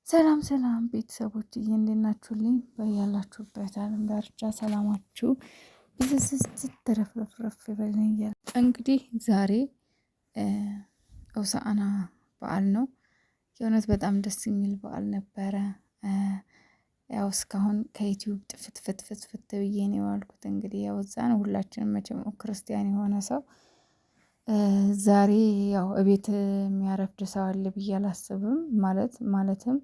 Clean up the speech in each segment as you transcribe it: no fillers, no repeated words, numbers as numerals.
ሰላም ሰላም ቤተሰቦች እንዴት ናችሁልኝ? በያላችሁበት ዓለም ዳርቻ ሰላማችሁ ብዝዝዝ ተረፍረፍረፍ ይበልኝ። እንግዲህ ዛሬ ሆሳዕና በዓል ነው። የእውነት በጣም ደስ የሚል በዓል ነበረ። ያው እስካሁን ከዩቲዩብ ጥፍት ብዬ ነው የዋልኩት። እንግዲህ ያው እዛ ነው ሁላችንም መቼም ክርስቲያን የሆነ ሰው ዛሬ ያው እቤት የሚያረፍድ ሰው አለ ብዬ አላስብም። ማለትም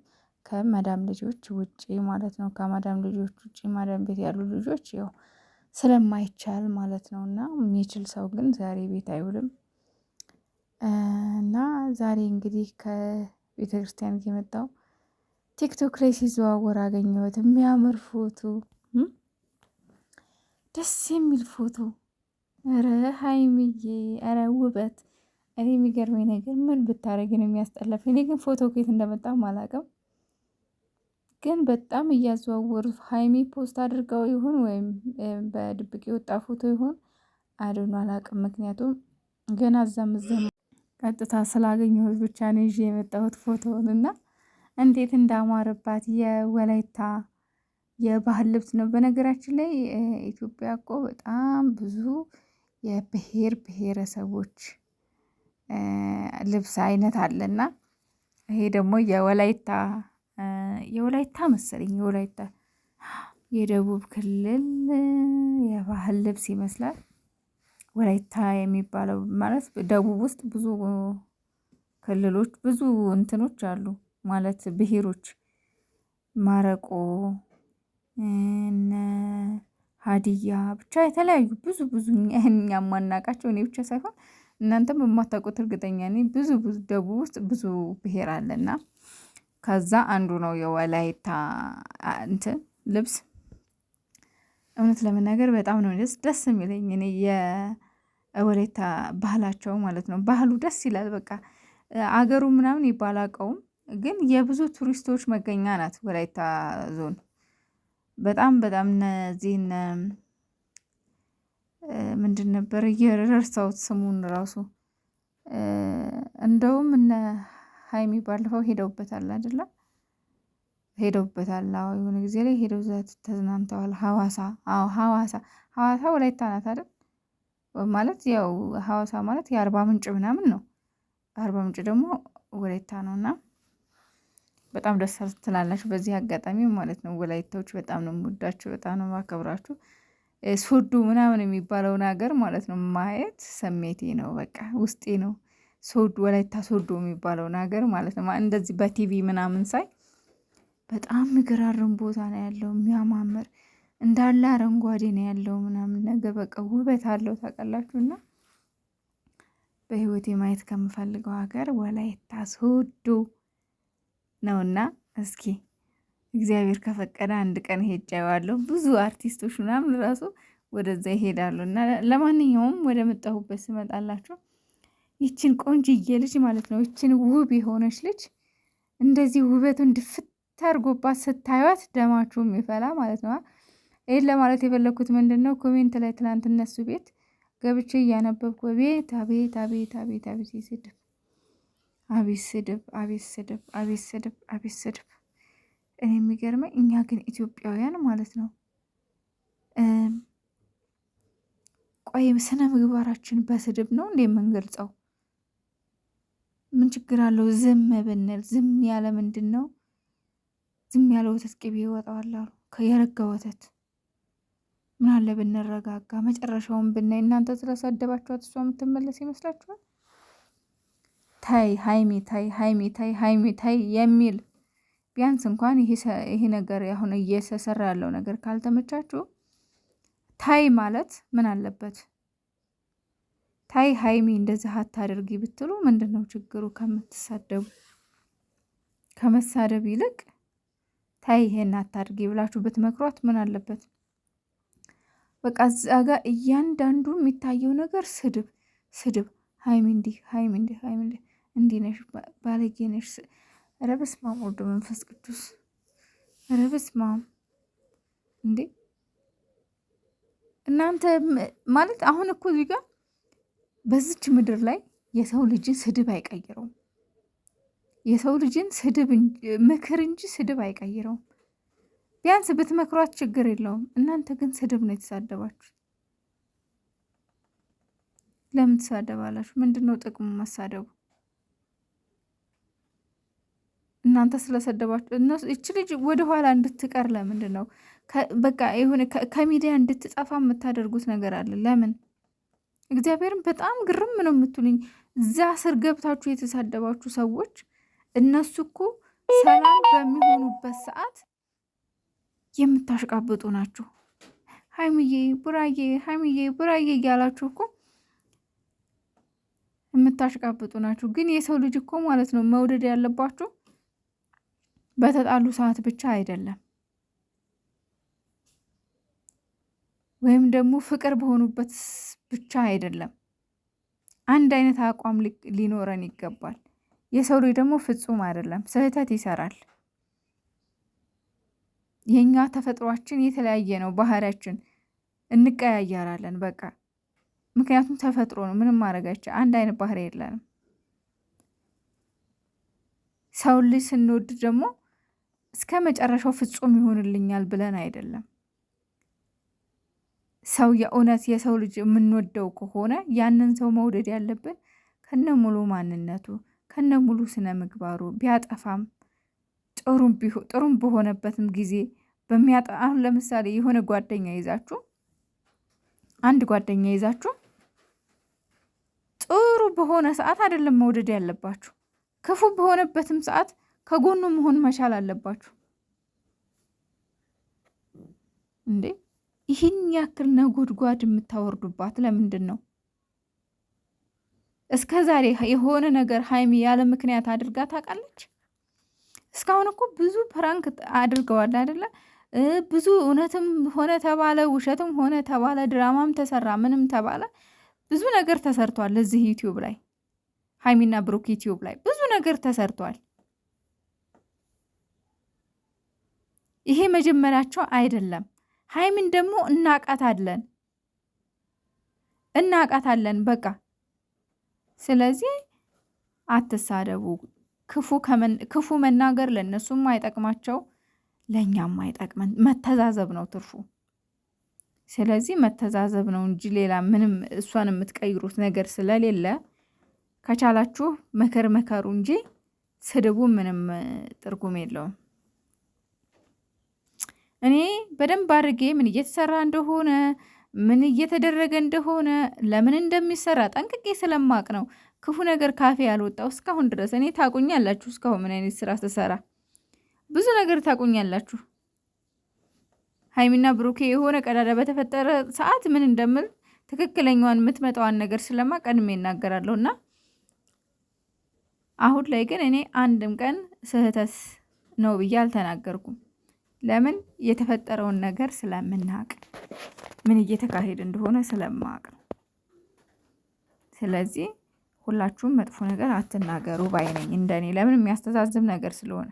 ከመዳም ልጆች ውጪ ማለት ነው። ከመዳም ልጆች ውጪ ማዳም ቤት ያሉ ልጆች ያው ስለማይቻል ማለት ነው። እና የሚችል ሰው ግን ዛሬ ቤት አይውልም። እና ዛሬ እንግዲህ ከቤተ ክርስቲያን የመጣው ቲክቶክ ላይ ሲዘዋወር አገኘሁት። የሚያምር ፎቶ፣ ደስ የሚል ፎቶ። ኧረ ሀይሚዬ፣ ኧረ ውበት። እኔ የሚገርመኝ ነገር ምን ብታረግ ነው የሚያስጠላፍ? እኔ ግን ፎቶ ከየት እንደመጣም አላውቅም። ግን በጣም እያዘዋወሩ ሀይሚ ፖስት አድርገው ይሁን ወይም በድብቅ የወጣ ፎቶ ይሁን አይዶን አላውቅም። ምክንያቱም ገና እዛም ቀጥታ ስላገኘሁት ብቻ ነው ይዤ የመጣሁት ፎቶውን እና እንዴት እንዳማረባት የወላይታ የባህል ልብስ ነው። በነገራችን ላይ ኢትዮጵያ እኮ በጣም ብዙ የብሔር ብሔረሰቦች ልብስ አይነት አለና ይሄ ደግሞ የወላይታ መሰለኝ የወላይታ የደቡብ ክልል የባህል ልብስ ይመስላል። ወላይታ የሚባለው ማለት ደቡብ ውስጥ ብዙ ክልሎች ብዙ እንትኖች አሉ ማለት ብሔሮች ማረቆ እነ ሀዲያ ብቻ የተለያዩ ብዙ እኛ የማናውቃቸው እኔ ብቻ ሳይሆን እናንተም የማታውቁት እርግጠኛ ነኝ። ብዙ ደቡብ ውስጥ ብዙ ብሔር አለና ከዛ አንዱ ነው የወላይታ እንትን ልብስ። እውነት ለመናገር በጣም ነው ደስ የሚለኝ እኔ የወላይታ ባህላቸው ማለት ነው። ባህሉ ደስ ይላል። በቃ አገሩ ምናምን ይባላቀውም ግን የብዙ ቱሪስቶች መገኛ ናት ወላይታ ዞን። በጣም እነዚህን ምንድን ነበር የረሳሁት ስሙን ራሱ። እንደውም እነ ሀይሚ ባለፈው ሄደውበታል አይደለ? ሄደውበታል። አዎ የሆነ ጊዜ ላይ ሄደው ተዝናንተዋል። ሀዋሳ ወላይታ ናት አይደል? ማለት ያው ሀዋሳ ማለት የአርባ ምንጭ ምናምን ነው። አርባ ምንጭ ደግሞ ወላይታ ነውና በጣም ደስ ትላላችሁ። በዚህ አጋጣሚ ማለት ነው ወላይታዎች በጣም ነው የምወዳችሁ፣ በጣም ነው የማከብራችሁ። ሶዶ ምናምን የሚባለውን ሀገር ማለት ነው ማየት ስሜቴ ነው፣ በቃ ውስጤ ነው። ሶዶ ወላይታ ሶዶ የሚባለውን ሀገር ማለት ነው እንደዚህ በቲቪ ምናምን ሳይ በጣም የሚገራርም ቦታ ነው ያለው፣ የሚያማምር እንዳለ አረንጓዴ ነው ያለው ምናምን ነገር በቃ ውበት አለው ታውቃላችሁና በህይወቴ ማየት ከምፈልገው ሀገር ወላይታ ሶዶ ነውና እስኪ እግዚአብሔር ከፈቀደ አንድ ቀን ሄጄ አየዋለሁ። ብዙ አርቲስቶች ምናምን ራሱ ወደዛ ይሄዳሉ። እና ለማንኛውም ወደ መጣሁበት ስመጣላችሁ ይችን ቆንጅዬ ልጅ ማለት ነው፣ ይችን ውብ የሆነች ልጅ እንደዚህ ውበቱን ድፍት አድርጎባት ስታዩት ደማችሁ የሚፈላ ማለት ነው። ይሄን ለማለት የፈለኩት ምንድን ነው፣ ኮሜንት ላይ ትናንት እነሱ ቤት ገብቼ እያነበብኩ ቤት አቤት አቤት አቤት አቤት ስድብ፣ አቤት ስድብ፣ አቤት ስድብ፣ አቤት ስድብ፣ አቤት ስድብ። እኔ የሚገርመኝ እኛ ግን ኢትዮጵያውያን ማለት ነው ቆይ ስነ ምግባራችን በስድብ ነው እንዴ የምንገልጸው? ምን ችግር አለው ዝም ብንል? ዝም ያለ ምንድን ነው? ዝም ያለ ወተት ቅቤ ይወጣዋል አሉ። የረጋ ወተት ምን አለ ብንረጋጋ? መጨረሻውን ብናይ። እናንተ ስለሰደባችኋት እሷ የምትመለስ ይመስላችኋል? ታይ ሀይሚ ታይ ሀይሚ ታይ ሀይሚ ታይ የሚል ቢያንስ እንኳን ይሄ ነገር አሁን እየተሰራ ያለው ነገር ካልተመቻችሁ ታይ ማለት ምን አለበት? ታይ ሀይሚ እንደዚህ አታድርጊ ብትሉ ምንድነው ችግሩ? ከመሳደብ ይልቅ ታይ ይሄን አታድርጊ ብላችሁ ብትመክሯት ምን አለበት? በቃ እዛ ጋር እያንዳንዱ የሚታየው ነገር ስድብ ስድብ። ሀይሚ እንዲህ፣ ሀይሚ እንዲህ፣ ሀይሚ እንዲህ፣ እንዲህ ነሽ፣ ባለጌ ነሽ። ኧረ በስመ አብ ወወልድ ወመንፈስ ቅዱስ። ኧረ በስመ አብ እንዴ! እናንተ ማለት አሁን እኮ እዚህ ጋር በዚች ምድር ላይ የሰው ልጅን ስድብ አይቀይረውም። የሰው ልጅን ምክር እንጂ ስድብ አይቀይረውም። ቢያንስ ብትመክሯት ችግር የለውም። እናንተ ግን ስድብ ነው የተሳደባችሁ። ለምን ትሳደባላችሁ? ምንድን ነው ጥቅሙ መሳደቡ? እናንተ ስለሰደባችሁ እች ልጅ ወደኋላ እንድትቀር ለምንድን ነው በቃ የሆነ ከሚዲያ እንድትጠፋ የምታደርጉት ነገር አለ? ለምን? እግዚአብሔርን በጣም ግርም ነው የምትሉኝ። እዛ ስር ገብታችሁ የተሳደባችሁ ሰዎች እነሱ እኮ ሰላም በሚሆኑበት ሰዓት የምታሽቃብጡ ናችሁ። ሀይምዬ ቡራዬ፣ ሀይምዬ ቡራዬ እያላችሁ እኮ የምታሽቃብጡ ናችሁ። ግን የሰው ልጅ እኮ ማለት ነው መውደድ ያለባችሁ በተጣሉ ሰዓት ብቻ አይደለም፣ ወይም ደግሞ ፍቅር በሆኑበት ብቻ አይደለም። አንድ አይነት አቋም ሊኖረን ይገባል። የሰው ልጅ ደግሞ ፍጹም አይደለም፣ ስህተት ይሰራል። የኛ ተፈጥሯችን የተለያየ ነው፣ ባህሪያችን እንቀያየራለን። በቃ ምክንያቱም ተፈጥሮ ነው፣ ምንም ማድረጋችን አንድ አይነት ባህሪ የለንም። ሰው ልጅ ስንወድ ደግሞ እስከ መጨረሻው ፍጹም ይሆንልኛል ብለን አይደለም። ሰው የእውነት የሰው ልጅ የምንወደው ከሆነ ያንን ሰው መውደድ ያለብን ከነ ሙሉ ማንነቱ ከነ ሙሉ ስነ ምግባሩ፣ ቢያጠፋም ጥሩም በሆነበትም ጊዜ አሁን ለምሳሌ የሆነ ጓደኛ ይዛችሁ ጥሩ በሆነ ሰዓት አይደለም መውደድ ያለባችሁ፣ ክፉ በሆነበትም ሰዓት ከጎኑ መሆን መቻል አለባችሁ። እንዴ ይህን ያክል ነጎድጓድ የምታወርዱባት ለምንድን ነው? እስከ ዛሬ የሆነ ነገር ሀይሚ ያለ ምክንያት አድርጋ ታውቃለች? እስካሁን እኮ ብዙ ፕራንክ አድርገዋል አይደለ? ብዙ እውነትም ሆነ ተባለ፣ ውሸትም ሆነ ተባለ፣ ድራማም ተሰራ፣ ምንም ተባለ፣ ብዙ ነገር ተሰርቷል። እዚህ ዩቲዩብ ላይ ሀይሚና ብሩክ ዩቲዩብ ላይ ብዙ ነገር ተሰርቷል። ይሄ መጀመሪያቸው አይደለም። ሀይሚን ደግሞ እናቃታለን በቃ። ስለዚህ አትሳደቡ። ክፉ መናገር ለእነሱም አይጠቅማቸው ለእኛም አይጠቅመን። መተዛዘብ ነው ትርፉ። ስለዚህ መተዛዘብ ነው እንጂ ሌላ ምንም እሷን የምትቀይሩት ነገር ስለሌለ ከቻላችሁ መከሩ እንጂ ስድቡ ምንም ትርጉም የለውም። እኔ በደንብ አድርጌ ምን እየተሰራ እንደሆነ ምን እየተደረገ እንደሆነ ለምን እንደሚሰራ ጠንቅቄ ስለማቅ ነው ክፉ ነገር ካፌ ያልወጣው እስካሁን ድረስ። እኔ ታቁኛላችሁ፣ እስካሁን ምን አይነት ስራ ስሰራ ብዙ ነገር ታቁኛላችሁ። ሀይሚና ብሩኬ የሆነ ቀዳዳ በተፈጠረ ሰዓት ምን እንደምል ትክክለኛዋን የምትመጣዋን ነገር ስለማ ቀድሜ እናገራለሁና አሁን ላይ ግን እኔ አንድም ቀን ስህተት ነው ብዬ አልተናገርኩም። ለምን? የተፈጠረውን ነገር ስለምናቅ ምን እየተካሄደ እንደሆነ ስለማቅ ነው። ስለዚህ ሁላችሁም መጥፎ ነገር አትናገሩ ባይነኝ እንደኔ። ለምን? የሚያስተዛዝብ ነገር ስለሆነ